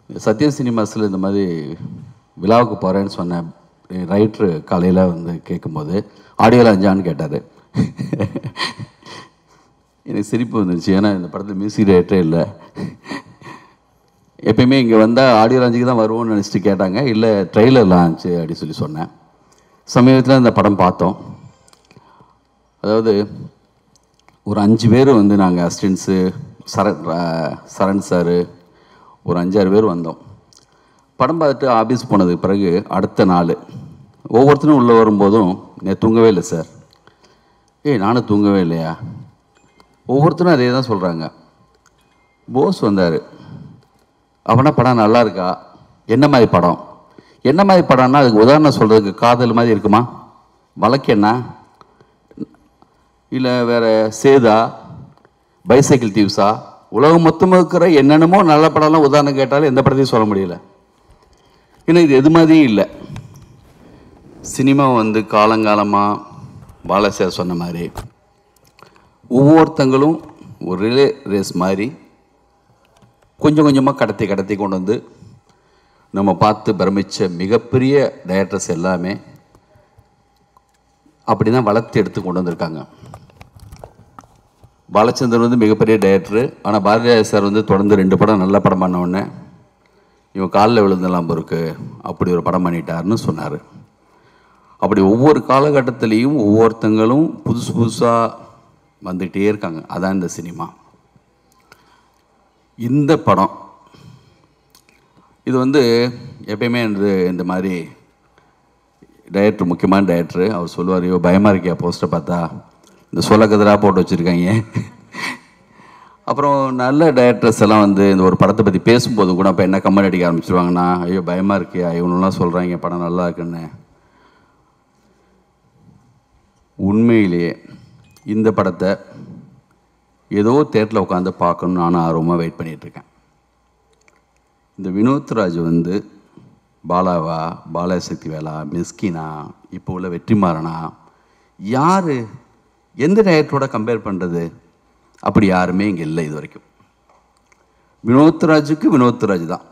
சத்யம் சினிமாஸில் இந்த மாதிரி விழாவுக்கு போகிறேன்னு சொன்னேன். ரைட்ரு காலையில் வந்து கேட்கும்போது ஆடியோவில் அஞ்சான்னு கேட்டார். எனக்கு சிரிப்பு வந்துருச்சு. ஏன்னா இந்த படத்தில் மியூசிக் டைரக்டரே இல்லை. எப்பயுமே இங்கே வந்தால் ஆடியோ லான்ச்சுக்கு தான் வருவோம்னு நினச்சிட்டு கேட்டாங்க. இல்லை ட்ரெய்லர் லான்ச்சு அப்படி சொல்லி சொன்னேன். சமீபத்தில் இந்த படம் பார்த்தோம். அதாவது ஒரு 5 பேர் வந்து நாங்கள் அசிஸ்டன்ஸு சரண் சார் ஒரு 5-6 பேர் வந்தோம். படம் பார்த்துட்டு ஆஃபீஸ் போனதுக்கு பிறகு அடுத்த நாள் ஒவ்வொருத்தரும் உள்ளே வரும்போதும் நான் தூங்கவே இல்லை சார். நானும் தூங்கவே இல்லையா? ஒவ்வொருத்தரும் அதே தான் சொல்கிறாங்க. போஸ் வந்தார். அவனா படம் நல்லா இருக்கா? என்ன மாதிரி படம்? என்ன மாதிரி படம்னா அதுக்கு உதாரணம் சொல்கிறதுக்கு காதல் மாதிரி இருக்குமா? வழக்கெண்ணா இல்லை வேறு சேதா, பைசைக்கிள் தீவ்ஸா, உலகம் மொத்தமாக இருக்கிற என்னென்னமோ நல்ல படம்லாம் உதாரணம் கேட்டாலும் எந்த படத்தையும் சொல்ல முடியல. ஏன்னா இது எது மாதிரியும் இல்லை. சினிமா வந்து காலங்காலமாக பாலசார் சொன்ன மாதிரி ஒவ்வொருத்தங்களும் ஒரு ரிலே ரேஸ் மாதிரி கொஞ்சம் கொஞ்சமாக கடத்தி கொண்டு வந்து நம்ம பார்த்து பிரமித்த மிகப்பெரிய டைரக்டர்ஸ் எல்லாமே அப்படி தான் வளர்த்து எடுத்து கொண்டு வந்திருக்காங்க. பாலச்சந்தர் வந்து மிகப்பெரிய டைரக்டரு. ஆனால் பாரதிராஜா சார் வந்து தொடர்ந்து 2 படம் நல்ல படம் பண்ண உடனே இவன் காலில் விழுந்தெல்லாம் இருக்கு அப்படி ஒரு படம் பண்ணிட்டாருன்னு சொன்னார். அப்படி ஒவ்வொரு காலகட்டத்திலையும் ஒவ்வொருத்தங்களும் புதுசு புதுசாக வந்துகிட்டே இருக்காங்க. அதான் இந்த சினிமா. இந்த படம் இது வந்து எப்பயுமே இந்த மாதிரி டைரக்டர், முக்கியமான டைரக்டரு, அவர் சொல்லுவார், ஐயோ பயமாக இருக்கியா போஸ்டரை பார்த்தா, இந்த சொல்லக்கதிராக போட்டு வச்சுருக்காங்க. அப்புறம் நல்ல டைரக்டர்ஸ் எல்லாம் வந்து இந்த ஒரு படத்தை பற்றி பேசும்போது கூட அப்போ என்ன கமெண்ட் அடிக்க ஆரம்பிச்சிருவாங்கன்னா, ஐயோ பயமாக இருக்கியா, இவனெல்லாம் சொல்கிறாங்க படம் நல்லா இருக்குன்னு. உண்மையிலேயே இந்த படத்தை ஏதோ தேட்டரில் உட்காந்து பார்க்கணுன்னு நானும் ஆர்வமாக வெயிட் பண்ணிகிட்ருக்கேன். இந்த வினோத்ராஜ் வந்து பாலாவா, பாலசக்தி வேலா, மிஸ்கினா, இப்போ உள்ள வெற்றிமாறனா, யார் எந்த டைரக்டரோட கம்பேர் பண்ணுறது? அப்படி யாருமே இங்கே இல்லை இது வரைக்கும். வினோத்ராஜுக்கு வினோத்ராஜ் தான்.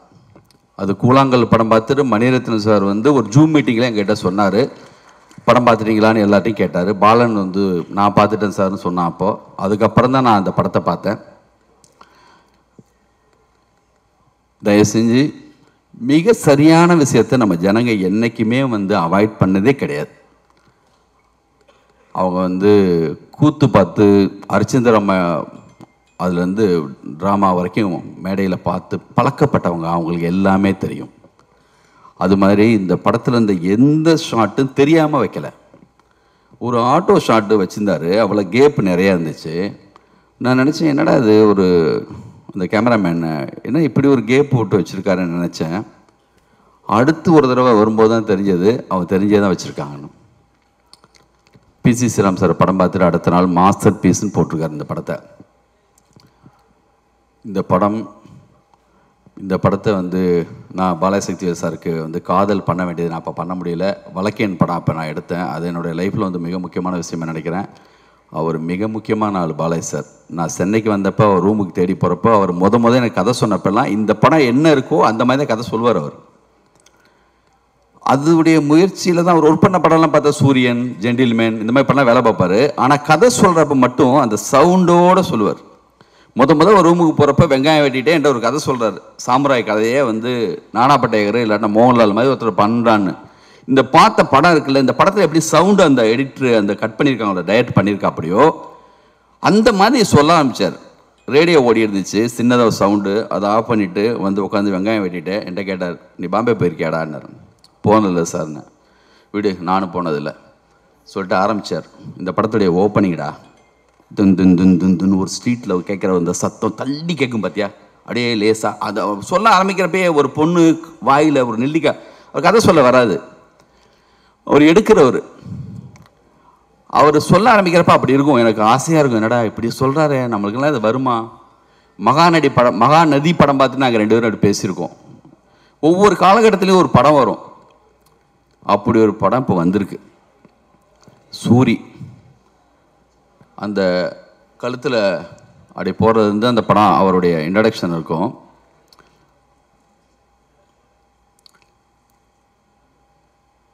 அது கூழாங்கல் படம் பார்த்துட்டு மணிரத்னம் சார் வந்து ஒரு ஜூம் மீட்டிங்கில் என்கிட்ட சொன்னார், படம் பார்த்துட்டீங்களான்னு எல்லாத்தையும் கேட்டார். பாலன் வந்து நான் பார்த்துட்டேன் சார்னு சொன்னான். அப்போது அதுக்கப்புறம் தான் நான் அந்த படத்தை பார்த்தேன். தயவு செஞ்சு மிக சரியான விஷயத்தை நம்ம ஜனங்க என்றைக்குமே வந்து அவாய்ட் பண்ணதே கிடையாது. அவங்க வந்து கூத்து பார்த்து அரிச்சந்திரம்மா அதுலேருந்து ட்ராமா வரைக்கும் மேடையில் பார்த்து பழக்கப்பட்டவங்க, அவங்களுக்கு எல்லாமே தெரியும். அது மாதிரி இந்த படத்தில் இந்த எந்த ஷாட்டும் தெரியாமல் வைக்கலை. ஒரு ஆட்டோ ஷாட்டு வச்சுருந்தாரு, அவ்வளோ கேப் நிறையா இருந்துச்சு. நான் நினச்சேன், என்னடா அது ஒரு அந்த கேமராமேன் என்ன இப்படி ஒரு கேப் விட்டு வச்சுருக்காருன்னு நினச்சேன். அடுத்து ஒரு தடவை வரும்போது தான் தெரிஞ்சது, அவன் தெரிஞ்சே தான் வச்சுருக்காங்கன்னு. பிசி ஸ்ரீராம் சார் படம் பார்த்துட்டு அடுத்த நாள் மாஸ்டர் பீஸ்ன்னு போட்டிருக்காரு இந்த படத்தை. இந்த படத்தை வந்து நான் பாலசக்தி சாருக்கு வந்து காதல் பண்ண வேண்டியது நான் அப்போ பண்ண முடியல. வழக்கேன் படம் அப்போ நான் எடுத்தேன். அது என்னுடைய லைஃப்பில் வந்து மிக முக்கியமான விஷயமா நினைக்கிறேன். அவர் மிக முக்கியமான ஆள் பாலாஜி சார். நான் சென்னைக்கு வந்தப்போ அவர் ரூமுக்கு தேடி போகிறப்போ அவர் முத எனக்கு கதை சொன்னப்பெல்லாம் இந்த படம் என்ன இருக்கோ அந்த மாதிரி தான் கதை சொல்லுவார் அவர். அதுடைய முயற்சியில் தான் அவர் ஒர்க் பண்ண படம்லாம் பார்த்தா சூரியன், ஜென்டில்மேன் இந்த மாதிரி படம்லாம் வேலை பார்ப்பார். ஆனால் கதை சொல்கிறப்ப மட்டும் அந்த சவுண்டோடு சொல்லுவார். ஒரு ரூமுக்கு போகிறப்ப வெங்காயம் வெட்டிகிட்டே என்ற ஒரு கதை சொல்கிறார். சாமுராய் கதையே வந்து நானா பட்டேகர் இல்லாட்டா மோகன்லால் மாதிரி ஒருத்தர் பண்ணுறான்னு. இந்த பார்த்த படம் இருக்குல்ல, இந்த படத்தில் எப்படி சவுண்டு அந்த எடிட்ரு அந்த கட் பண்ணியிருக்காங்களோ, டைரக்ட் பண்ணியிருக்கா அப்படியோ அந்த மாதிரி சொல்ல ஆரம்பித்தார். ரேடியோ ஓடி இருந்துச்சு, சின்னதாக ஒரு சவுண்டு, அதை ஆஃப் பண்ணிவிட்டு வந்து உட்காந்து வெங்காயம் வெட்டிட்டு என்கிட்ட கேட்டார், நீ பாம்பே போயிருக்கியாடான்னார். போனதில்லை சார்னு. விடு, நானும் போனதில்லை சொல்லிட்டு ஆரம்பித்தார். இந்த படத்துடைய ஓப்பனிங்கடா, துன் துன் துன் துன் துன் ஒரு ஸ்ட்ரீட்டில் கேட்குற அந்த சத்தம் தள்ளி கேட்கும் பார்த்தியா, அப்படியே லேசாக அதை சொல்ல ஆரம்பிக்கிறப்பே ஒரு பொண்ணு வாயில் ஒரு நெல்லிக்காய், அவர் கதை சொல்ல வராது, அவர் எடுக்கிறவர், அவர் சொல்ல ஆரம்பிக்கிறப்ப அப்படி இருக்கும். எனக்கு ஆசையாக இருக்கும், என்னடா இப்படி சொல்கிறாரே, நம்மளுக்கெல்லாம் இது வருமா? மகாநதி படம் பார்த்து நாங்கள் 2 பேரும் அப்படி பேசியிருக்கோம். ஒவ்வொரு காலகட்டத்திலையும் ஒரு படம் வரும். அப்படி ஒரு படம் இப்போ வந்திருக்கு. சூரி அந்த கழுத்தில் அப்படி போடுறது வந்து அந்த படம் அவருடைய இன்ட்ரடக்ஷன் இருக்கும்.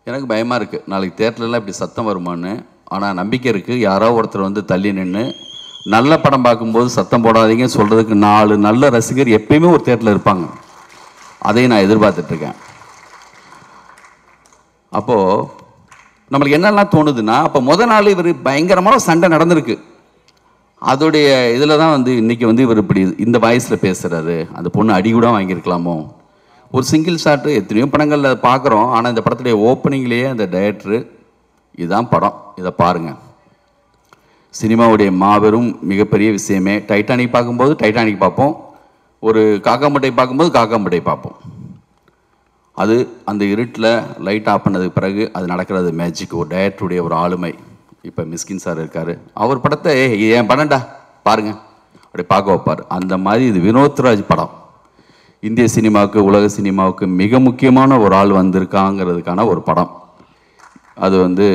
எனக்கு பயமாக இருக்குது, நாளைக்கு தேட்டர்லாம் இப்படி சத்தம் வருமானு. ஆனால் நம்பிக்கை இருக்குது, யாரோ ஒருத்தர் வந்து தள்ளி நின்று நல்ல படம் பார்க்கும்போது சத்தம் போடாதீங்க சொல்கிறதுக்கு 4 நல்ல ரசிகர் எப்பயுமே ஒரு தேட்டரில் இருப்பாங்க. அதையும் நான் எதிர்பார்த்துட்ருக்கேன். அப்போது நம்மளுக்கு என்னெல்லாம் தோணுதுன்னா, அப்போ நாள் இவர் பயங்கரமான சண்டை நடந்திருக்கு. அதோடைய இதில் தான் வந்து இன்றைக்கி வந்து இவர் இப்படி இந்த வாய்ஸில் பேசுகிறாரு. அந்த பொண்ணு அடி கூட வாங்கியிருக்கலாமோ. ஒரு சிங்கிள் ஷாட்டு எத்தனையோ படங்களில் பார்க்குறோம். ஆனால் இந்த படத்துடைய ஓப்பனிங்லேயே அந்த டைரக்டரு இதுதான் படம், இதை பாருங்கள். சினிமாவுடைய மாபெரும் மிகப்பெரிய விஷயமே டைட்டானிக் பார்க்கும்போது டைட்டானிக் பார்ப்போம், ஒரு காக்காம்பட்டை பார்க்கும்போது காக்காம்பட்டை பார்ப்போம். அது அந்த இருட்டில் லைட் ஆஃப் பண்ணதுக்கு பிறகு அது நடக்கிறது மேஜிக், ஒரு டைரக்டருடைய ஒரு ஆளுமை. இப்போ மிஸ்கின் சார் இருக்கார், அவர் படத்தை என் படம்டா பாருங்கள் அப்படி பார்க்க வைப்பார். அந்த மாதிரி இது வினோத்ராஜ் படம். இந்திய சினிமாவுக்கு உலக சினிமாவுக்கு மிக முக்கியமான ஒரு ஆள் வந்திருக்காங்கிறதுக்கான ஒரு படம். அது வந்து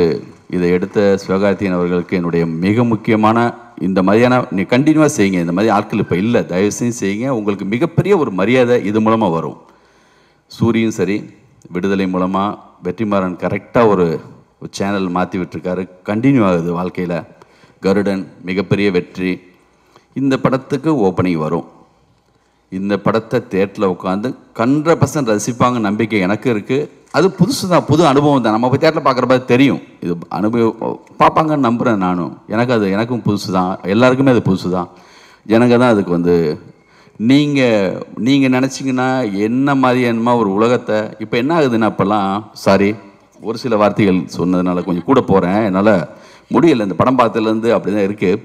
இதை எடுத்த சிவகார்த்திகேயன் அவர்களுக்கு என்னுடைய மிக முக்கியமான, இந்த மாதிரியான நீ கண்டினியூவாக செய்யுங்க, இந்த மாதிரி ஆட்கள் இப்போ இல்லை, தயவுசெய்து செய்யுங்க, உங்களுக்கு மிகப்பெரிய ஒரு மரியாதை இது மூலமாக வரும். சூரியும் சரி, விடுதலை மூலமாக வெற்றிமாறன் கரெக்டாக ஒரு சேனல் மாற்றி விட்டுருக்காரு, கண்டினியூ ஆகுது வாழ்க்கையில். கருடன் மிகப்பெரிய வெற்றி. இந்த படத்துக்கு ஓப்பனிங் வரும். இந்த படத்தை தேட்டரில் உட்காந்து 100% ரசிப்பாங்க நம்பிக்கை எனக்கு இருக்குது. அது புதுசு தான், புது அனுபவம் தான். நம்ம போய் தேட்டரில் பார்க்குறப்ப தெரியும், இது அனுபவம் பார்ப்பாங்கன்னு நம்புகிறேன் நானும். எனக்கும் புதுசு தான், எல்லாருக்குமே அது புதுசு தான். ஜனங்க தான் அதுக்கு வந்து நீங்கள் நினச்சிங்கன்னா என்ன மாதிரியானமா ஒரு உலகத்தை. இப்போ என்ன ஆகுதுன்னா, இப்போல்லாம் சாரி ஒரு சில வார்த்தைகள் சொன்னதுனால கொஞ்சம் கூட போகிறேன், என்னால் முடியலை. இந்த படம் பார்த்ததுலேருந்து அப்படி தான் இருக்குது.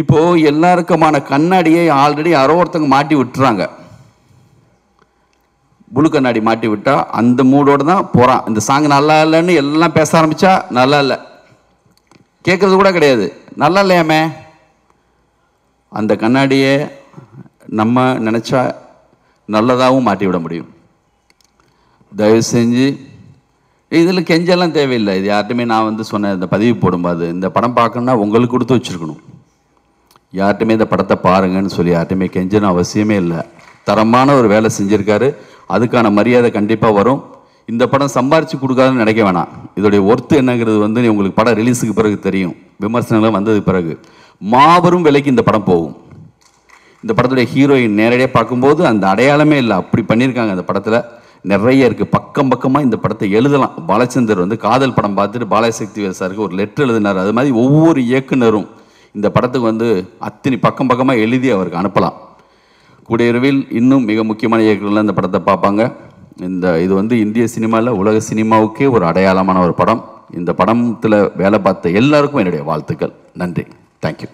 இப்போது எல்லாருக்குமான கண்ணாடியை ஆல்ரெடி யாரோ ஒருத்தவங்க மாட்டி விட்டுறாங்க. புழு கண்ணாடி மாட்டி விட்டால் அந்த மூடோடு தான் போகிறான். இந்த சாங் நல்லா இல்லைன்னு எல்லாம் பேச ஆரம்பித்தா நல்லா இல்லை, கேட்குறது கூட கிடையாது, நல்லா இல்லையாமே. அந்த கண்ணாடியை நம்ம நினச்சா நல்லதாகவும் மாட்டி விட முடியும். தயவு செஞ்சு இதில் கெஞ்செல்லாம் தேவையில்லை. இது யார்ட்டுமே நான் வந்து சொன்னேன், இந்த பதிவு போடும்போது இந்த படம் பார்க்கணுன்னா உங்களுக்கு கொடுத்து வச்சுருக்கணும். யார்ட்டுமே இந்த படத்தை பாருங்கன்னு சொல்லி யார்ட்டுமே கெஞ்சணும் அவசியமே இல்லை. தரமான ஒரு வேலை செஞ்சுருக்காரு, அதுக்கான மரியாதை கண்டிப்பாக வரும். இந்த படம் சம்பாரித்து கொடுக்காதுன்னு நினைக்க வேணாம். இதோடைய ஒர்த்து என்னங்கிறது வந்து உங்களுக்கு படம் ரிலீஸுக்கு பிறகு தெரியும், விமர்சனங்கள் வந்ததுக்கு பிறகு. மாபெரும் விலைக்கு இந்த படம் போகும். இந்த படத்துடைய ஹீரோயின் நேரடியாக பார்க்கும்போது அந்த அடையாளமே இல்லை, அப்படி பண்ணியிருக்காங்க. அந்த படத்தில் நிறைய இருக்குது, பக்கம் பக்கமாக இந்த படத்தை எழுதலாம். பாலச்சந்தர் வந்து காதல் படம் பார்த்துட்டு பாலசக்திவேல் சாருக்கு ஒரு லெட்டர் எழுதினார். அது மாதிரி ஒவ்வொரு இயக்குனரும் இந்த படத்துக்கு வந்து அத்தனை பக்கம் பக்கமாக எழுதி அவருக்கு அனுப்பலாம். கூடியவிரைவில் இன்னும் மிக முக்கியமான இயக்குனர்கள் இந்த படத்தை பார்ப்பாங்க. இது வந்து இந்திய சினிமாவில் உலக சினிமாவுக்கே ஒரு அடையாளமான ஒரு படம். இந்த படத்தில் வேலை பார்த்த எல்லாருக்கும் என்னுடைய வாழ்த்துக்கள். நன்றி, தேங்க்யூ.